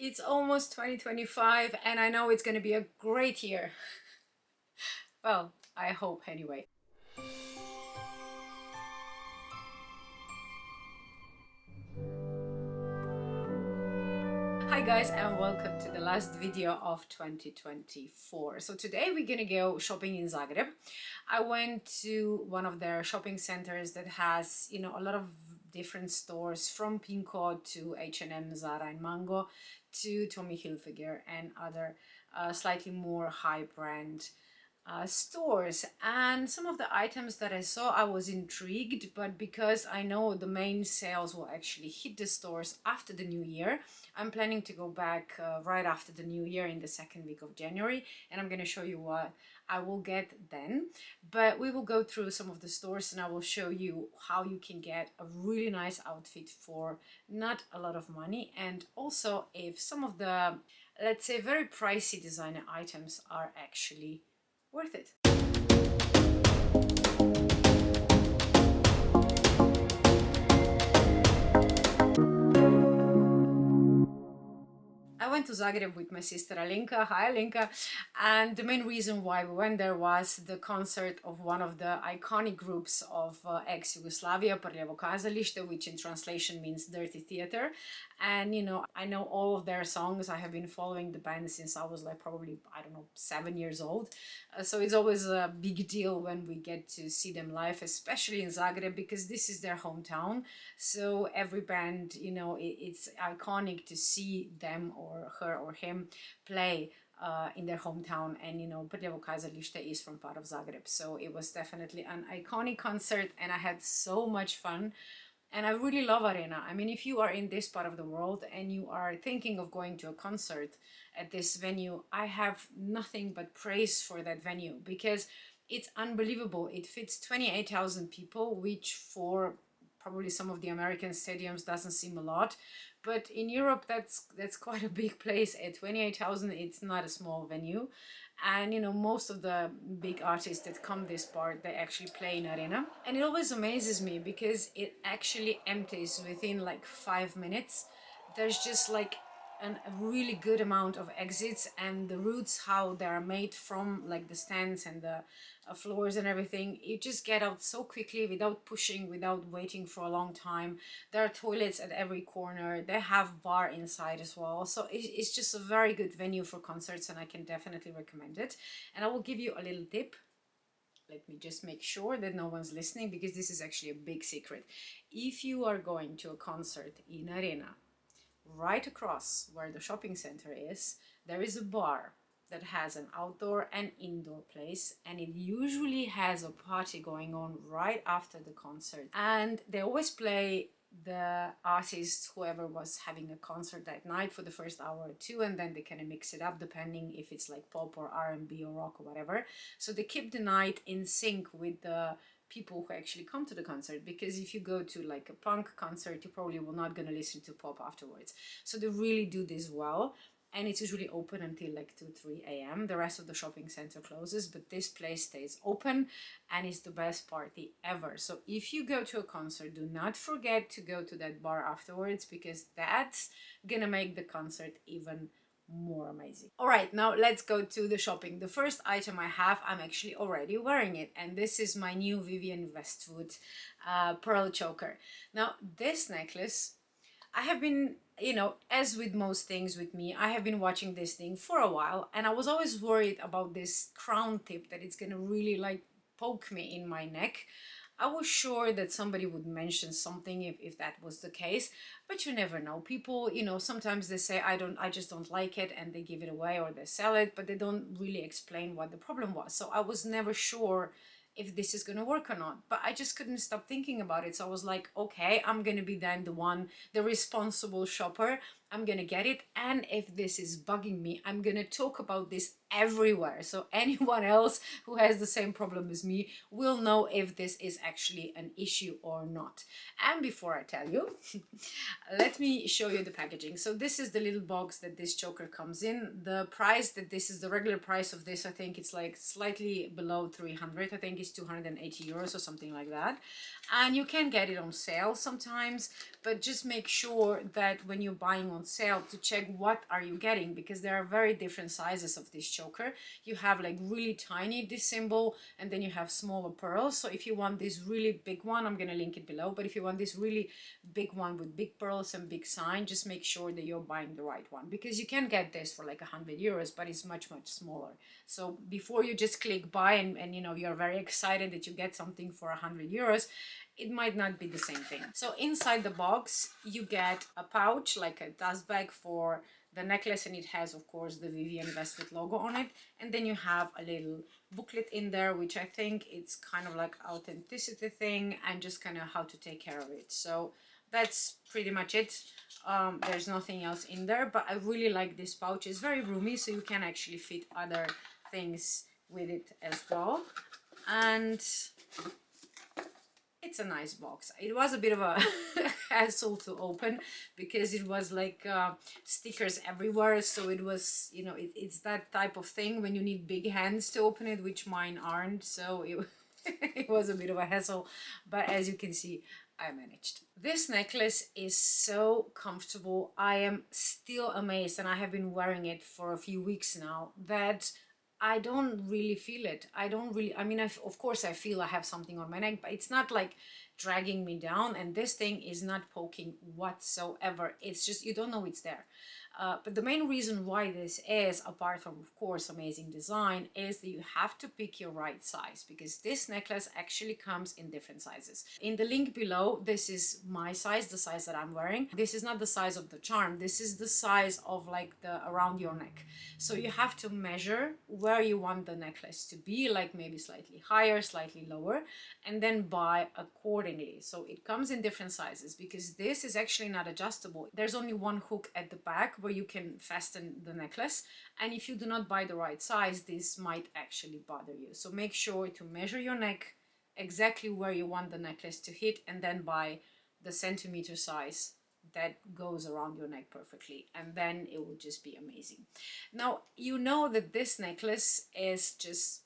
It's almost 2025 and I know it's going to be a great year. Well, I hope anyway. Hi guys and welcome to the last video of 2024. So today we're gonna go shopping in Zagreb. I went to one of their shopping centers that has, a lot of different stores from Pinko to H&M, Zara and Mango to Tommy Hilfiger and other slightly more high brand stores. And some of the items that I saw, I was intrigued, but because I know the main sales will actually hit the stores after the new year, I'm planning to go back right after the new year in the second week of January, and I'm going to show you what I will get then. But we will go through some of the stores and I will show you how you can get a really nice outfit for not a lot of money, and also if some of the, let's say, very pricey designer items are actually worth it. I went to Zagreb with my sister Alinka. Hi Alinka. And the main reason why we went there was the concert of one of the iconic groups of ex-Yugoslavia, Prljevo Kazalište, which in translation means dirty theater. And I know all of their songs. I have been following the band since I was like probably, I don't know, 7 years old. So it's always a big deal when we get to see them live, especially in Zagreb, because this is their hometown. So every band, it's iconic to see them or her or him play in their hometown. And Prljevo Kazalište is from part of Zagreb, so it was definitely an iconic concert and I had so much fun. And I really love Arena. I mean, if you are in this part of the world and you are thinking of going to a concert at this venue, I have nothing but praise for that venue because it's unbelievable. It fits 28,000 people, which for probably some of the American stadiums doesn't seem a lot. But in Europe, that's quite a big place. At 28,000, it's not a small venue. And most of the big artists that come this part, they actually play in Arena. And it always amazes me because it actually empties within like 5 minutes. There's just like a really good amount of exits, and the routes how they are made from like the stands and the floors and everything, you just get out so quickly without pushing, without waiting for a long time. There are toilets at every corner, they have bar inside as well, so it's just a very good venue for concerts and I can definitely recommend it. And I will give you a little tip. Let me just make sure that no one's listening because this is actually a big secret. If you are going to a concert in Arena, right across where the shopping center is, there is a bar that has an outdoor and indoor place, and it usually has a party going on right after the concert. And they always play the artist, whoever was having a concert that night, for the first hour or two, and then they kind of mix it up depending if it's like pop or R&B or rock or whatever. So they keep the night in sync with the people who actually come to the concert, because if you go to like a punk concert, you probably will not gonna listen to pop afterwards. So they really do this well, and it's usually open until like 2-3 a.m. The rest of the shopping center closes, but this place stays open and it's the best party ever. So if you go to a concert, do not forget to go to that bar afterwards, because that's gonna make the concert even more amazing. All right, now let's go to the shopping. The first item I have, I'm actually already wearing it, and this is my new Vivienne Westwood pearl choker. Now this necklace, I have been, as with most things with me, I have been watching this thing for a while, and I was always worried about this crown tip, that it's gonna really like poke me in my neck. I was sure that somebody would mention something if that was the case, but you never know. People, sometimes they say, I just don't like it, and they give it away or they sell it, but they don't really explain what the problem was. So I was never sure if this is going to work or not, but I just couldn't stop thinking about it. So I was like, okay, I'm going to be then the responsible shopper. I'm going to get it. And if this is bugging me, I'm going to talk about this everywhere. So anyone else who has the same problem as me will know if this is actually an issue or not. And before I tell you, let me show you the packaging. So this is the little box that this choker comes in. The price that this is, the regular price of this, I think it's like slightly below 300. I think it's 280 euros or something like that. And you can get it on sale sometimes, but just make sure that when you're buying on sale to check what are you getting, because there are very different sizes of this choker. You have like really tiny, this symbol, and then you have smaller pearls. So if you want this really big one, I'm gonna link it below, but if you want this really big one with big pearls and big sign, just make sure that you're buying the right one, because you can get this for like 100 euros, but it's much smaller. So before you just click buy and you know, you're very excited that you get something for 100 euros, it might not be the same thing. So inside the box, you get a pouch, like a dust bag for the necklace, and it has, of course, the Vivienne Westwood logo on it. And then you have a little booklet in there, which I think it's kind of like authenticity thing and just kind of how to take care of it. So that's pretty much it. There's nothing else in there, but I really like this pouch. It's very roomy, so you can actually fit other things with it as well. And it's a nice box. It was a bit of a hassle to open because it was like stickers everywhere. So it was, you know, it's that type of thing when you need big hands to open it, which mine aren't. So it, it was a bit of a hassle. But as you can see, I managed. This necklace is so comfortable. I am still amazed, and I have been wearing it for a few weeks now, that I don't really feel it. I mean, of course I feel I have something on my neck, but it's not like dragging me down, and this thing is not poking whatsoever. It's just, you don't know it's there. But the main reason why this is, apart from, of course, amazing design, is that you have to pick your right size, because this necklace actually comes in different sizes. In the link below, this is my size, the size that I'm wearing. This is not the size of the charm. This is the size of like the around your neck. So you have to measure where you want the necklace to be, like maybe slightly higher, slightly lower, and then buy accordingly. So it comes in different sizes, because this is actually not adjustable. There's only one hook at the back where you can fasten the necklace, and if you do not buy the right size, this might actually bother you. So make sure to measure your neck exactly where you want the necklace to hit, and then buy the centimeter size that goes around your neck perfectly, and then it will just be amazing. Now you know that this necklace is just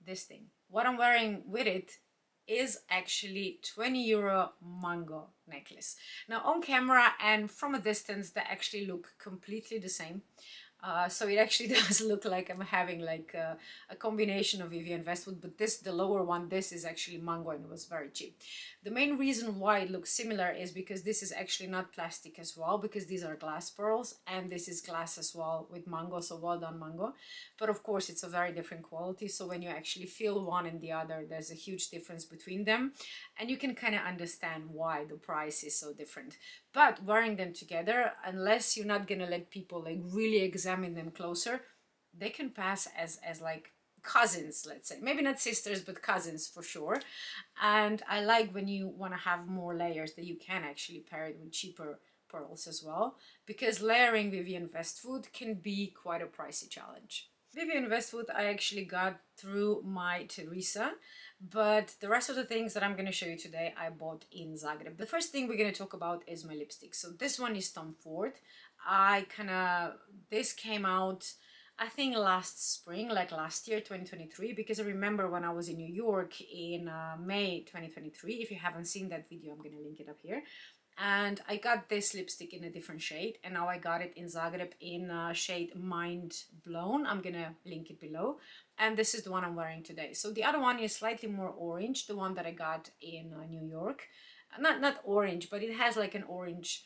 this thing. What I'm wearing with it is actually 20 euro mango necklace. Now on camera and from a distance, they actually look completely the same. So it actually does look like I'm having like a combination of Vivienne Westwood, but this, the lower one, this is actually mango, and it was very cheap. The main reason why it looks similar is because this is actually not plastic as well, because these are glass pearls, and this is glass as well with mango, so well done mango. But of course it's a very different quality, so when you actually feel one and the other, there's a huge difference between them, and you can kind of understand why the price is so different. But wearing them together, unless you're not gonna let people like really examine them closer, they can pass as like cousins, let's say. Maybe not sisters, but cousins for sure. And I like when you want to have more layers, that you can actually pair it with cheaper pearls as well, because layering Vivienne Westwood can be quite a pricey challenge. Vivienne Westwood I actually got through my Teresa, but the rest of the things that I'm going to show you today I bought in Zagreb. The first thing we're going to talk about is my lipstick. So this one is Tom Ford. This came out I think last spring, like last year, 2023, because I remember when I was in New York in May 2023. If you haven't seen that video, I'm going to link it up here. And I got this lipstick in a different shade, and now I got it in Zagreb in shade Mind Blown. I'm gonna link it below, and this is the one I'm wearing today. So the other one is slightly more orange, the one that I got in New York. Not orange, but it has like an orange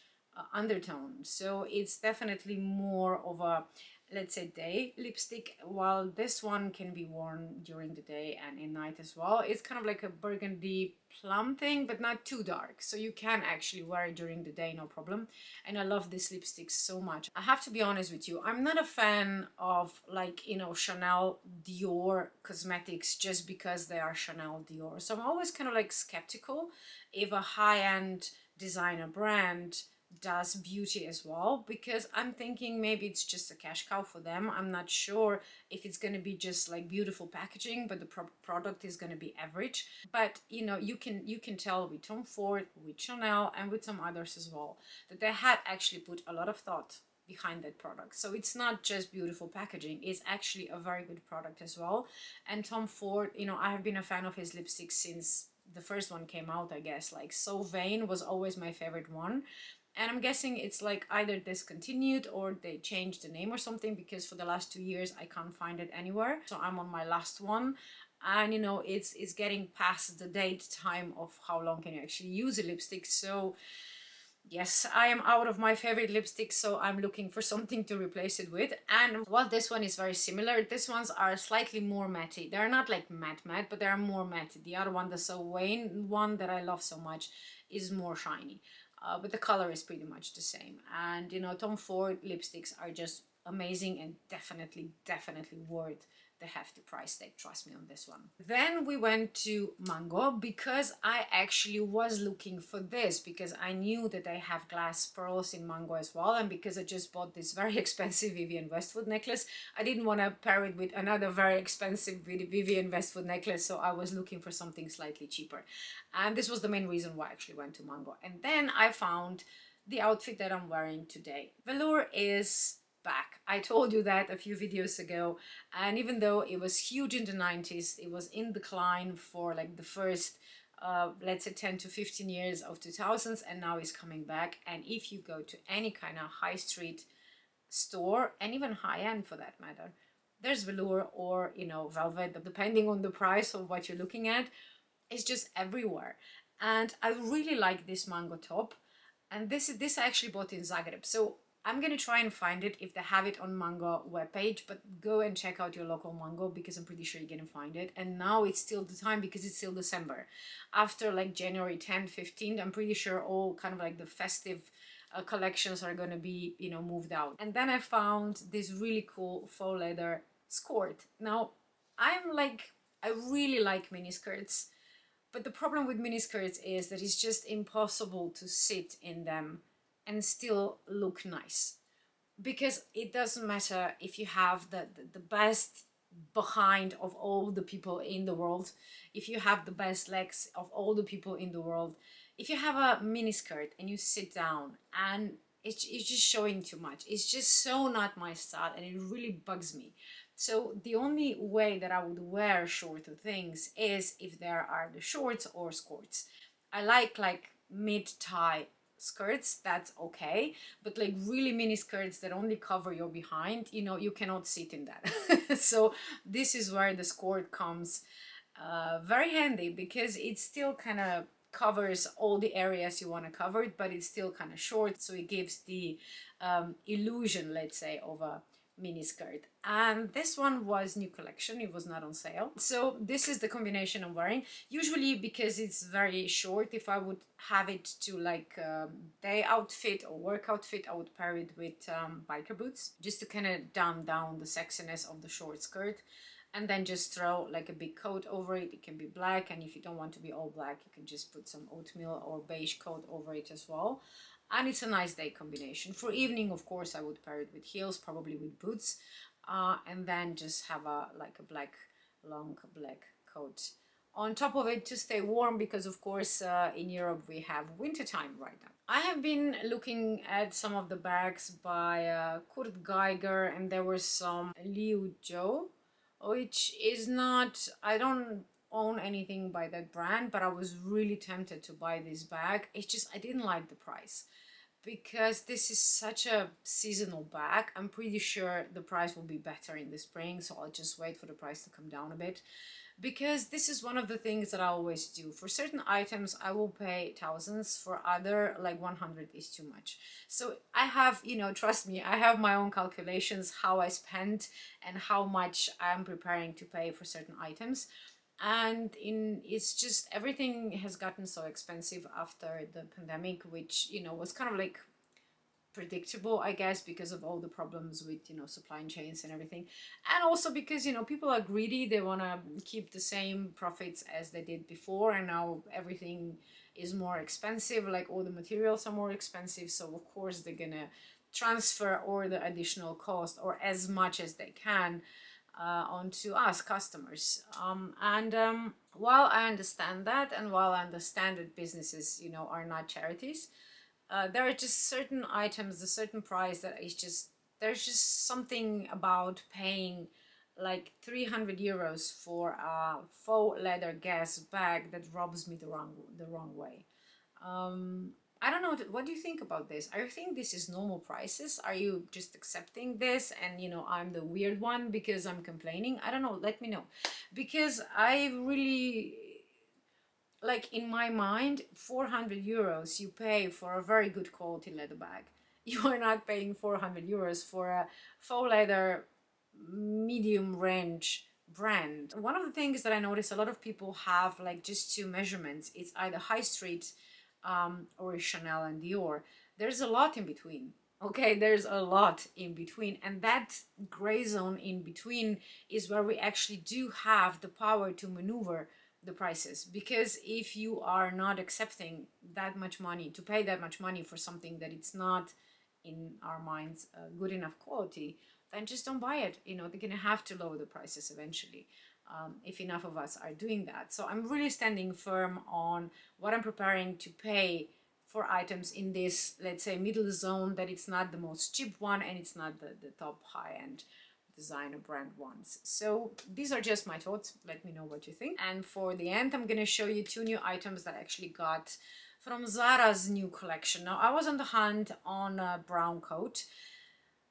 undertone, so it's definitely more of a, let's say, day lipstick, while this one can be worn during the day and in night as well. It's kind of like a burgundy plum thing, but not too dark, so you can actually wear it during the day, no problem. And I love this lipstick so much. I have to be honest with you, I'm not a fan of, like, you know, Chanel, Dior cosmetics just because they are Chanel, Dior. So I'm always kind of like skeptical if a high-end designer brand does beauty as well, because I'm thinking maybe it's just a cash cow for them. I'm not sure if it's going to be just like beautiful packaging, but the product is going to be average. But you know, you can tell with Tom Ford, with Chanel, and with some others as well, that they had actually put a lot of thought behind that product. So it's not just beautiful packaging, it's actually a very good product as well. And Tom Ford, you know, I have been a fan of his lipsticks since the first one came out, I guess. Like So Vain was always my favorite one, And I'm guessing it's like either discontinued or they changed the name or something, because for the last 2 years I can't find it anywhere. So I'm on my last one, and you know, it's getting past the date time of how long can you actually use a lipstick. So yes, I am out of my favorite lipstick, so I'm looking for something to replace it with. And while this one is very similar, these ones are slightly more matte. They're not like matte, but they're more matte. The other one, the So Wayne one that I love so much, is more shiny. But the color is pretty much the same. And you know, Tom Ford lipsticks are just amazing and definitely worth the hefty price tag, trust me on this one. Then we went to Mango because I actually was looking for this, because I knew that they have glass pearls in Mango as well, and because I just bought this very expensive Vivienne Westwood necklace, I didn't want to pair it with another very expensive Vivienne Westwood necklace, so I was looking for something slightly cheaper. And this was the main reason why I actually went to Mango. And then I found the outfit that I'm wearing today. Velour is back. I told you that a few videos ago, and even though it was huge in the 90s, it was in decline for like the first let's say 10 to 15 years of 2000s, and now it's coming back. And if you go to any kind of high street store, and even high-end for that matter, there's velour or, you know, velvet, depending on the price of what you're looking at. It's just everywhere. And I really like this Mango top, and this I actually bought in Zagreb, so I'm gonna try and find it if they have it on Mango webpage, but go and check out your local Mango, because I'm pretty sure you're gonna find it. And now it's still the time, because it's still December. After like January 10th, 15th, I'm pretty sure all kind of like the festive collections are gonna be, you know, moved out. And then I found this really cool faux leather skirt. Now, I really like mini skirts, but the problem with mini skirts is that it's just impossible to sit in them and still look nice, because it doesn't matter if you have the best behind of all the people in the world, if you have the best legs of all the people in the world, if you have a mini skirt and you sit down and it's just showing too much, it's just so not my style, and it really bugs me. So the only way that I would wear shorter things is if there are the shorts or skirts. I like mid-thigh skirts, that's okay, but like really mini skirts that only cover your behind, you know, you cannot sit in that. So this is where the skirt comes very handy, because it still kind of covers all the areas you want to cover it, but it's still kind of short, so it gives the illusion, let's say, of a mini skirt. And this one was new collection, it was not on sale. So this is the combination I'm wearing. Usually, because it's very short, if I would have it to like day outfit or work outfit, I would pair it with biker boots, just to kind of dumb down the sexiness of the short skirt. And then just throw like a big coat over it. It can be black, and if you don't want to be all black, you can just put some oatmeal or beige coat over it as well. And it's a nice day combination. For evening, of course, I would pair it with heels, probably with boots, and then just have a long black coat on top of it to stay warm, because of course in Europe we have winter time right now. I have been looking at some of the bags by Kurt Geiger, and there were some Liu Zhou, which is not, I don't own anything by that brand, but I was really tempted to buy this bag. It's just I didn't like the price, because this is such a seasonal bag. I'm pretty sure the price will be better in the spring, so I'll just wait for the price to come down a bit, because this is one of the things that I always do. For certain items I will pay thousands, for other like 100 is too much. So I have, you know, trust me, I have my own calculations how I spend and how much I'm preparing to pay for certain items. And it's just everything has gotten so expensive after the pandemic, which, you know, was kind of like predictable, I guess, because of all the problems with, you know, supply chains and everything. And also because, you know, people are greedy, they want to keep the same profits as they did before, and now everything is more expensive, like all the materials are more expensive, so of course they're gonna transfer all the additional cost, or as much as they can, onto us customers. While I understand that, and while I understand that businesses, you know, are not charities, there are just certain items, a certain price that is just, there's just something about paying like 300 euros for a faux leather gas bag that rubs me the wrong way. I don't know, what do you think about this? Are you think this is normal prices? Are you just accepting this and, you know, I'm the weird one because I'm complaining? I don't know, let me know. Because I really, like, in my mind, 400 euros you pay for a very good quality leather bag. You are not paying 400 euros for a faux leather medium range brand. One of the things that I notice a lot of people have like just two measurements. It's either high street or Chanel and Dior. There's a lot in between. Okay, there's a lot in between, and that gray zone in between is where we actually do have the power to maneuver the prices. Because if you are not accepting that much money, to pay that much money for something that it's not, in our minds, good enough quality, then just don't buy it. You know, they're gonna have to lower the prices eventually, if enough of us are doing that. So I'm really standing firm on what I'm preparing to pay for items in this, let's say, middle zone, that it's not the most cheap one and it's not the top high-end designer brand ones. So these are just my thoughts. Let me know what you think. And for the end, I'm gonna show you two new items that I actually got from Zara's new collection. Now, I was on the hunt on a brown coat,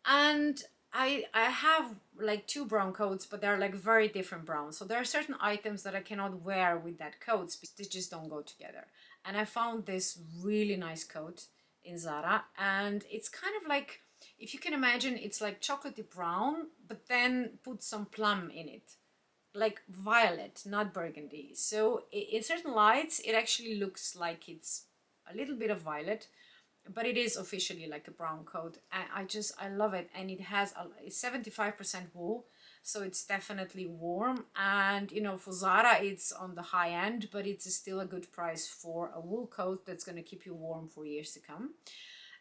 and I have like two brown coats, but they're like very different browns. So there are certain items that I cannot wear with that coat because they just don't go together. And I found this really nice coat in Zara, and it's kind of like, if you can imagine, it's like chocolatey brown, but then put some plum in it, like violet, not burgundy. So in certain lights, it actually looks like it's a little bit of violet, but it is officially like a brown coat. And I love it. And it has a 75% wool, so it's definitely warm. And you know, for Zara, it's on the high end, but it's still a good price for a wool coat that's going to keep you warm for years to come.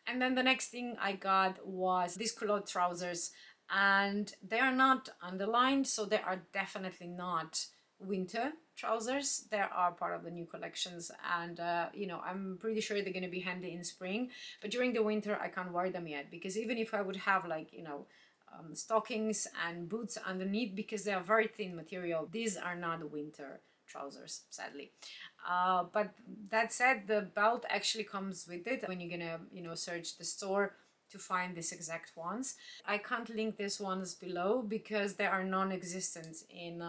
And then the next thing I got was these culotte trousers, and they are not underlined, so they are definitely not winter trousers. They are part of the new collections, and you know, I'm pretty sure they're going to be handy in spring, but during the winter I can't wear them yet, because even if I would have, like, you know, stockings and boots underneath, because they are very thin material, these are not winter trousers, sadly. But that said, the belt actually comes with it when you're gonna, you know, search the store to find these exact ones. I can't link these ones below because they are non-existent in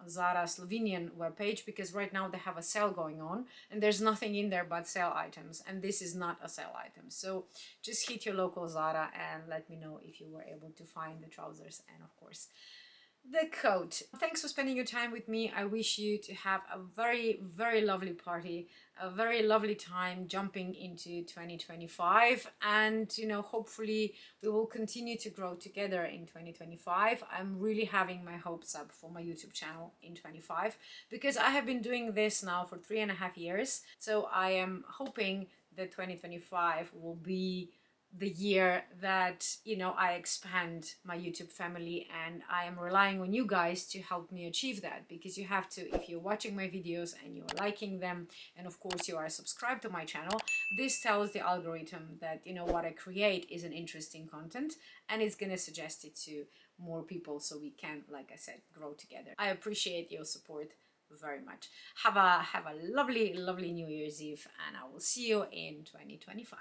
Zara Slovenian webpage, because right now they have a sale going on and there's nothing in there but sale items, and this is not a sale item. So just hit your local Zara and let me know if you were able to find the trousers and, of course, the coat. Thanks for spending your time with me. I wish you to have a very, very lovely party, a very lovely time jumping into 2025, and you know, hopefully we will continue to grow together in 2025. I'm really having my hopes up for my YouTube channel in 25, because I have been doing this now for 3.5 years. So I am hoping that 2025 will be the year that, you know, I expand my YouTube family, and I am relying on you guys to help me achieve that, because you have to, if you're watching my videos and you're liking them, and of course you are subscribed to my channel, this tells the algorithm that, you know, what I create is an interesting content, and it's gonna suggest it to more people, so we can, like I said, grow together. I appreciate your support very much. Have a lovely New Year's Eve, and I will see you in 2025.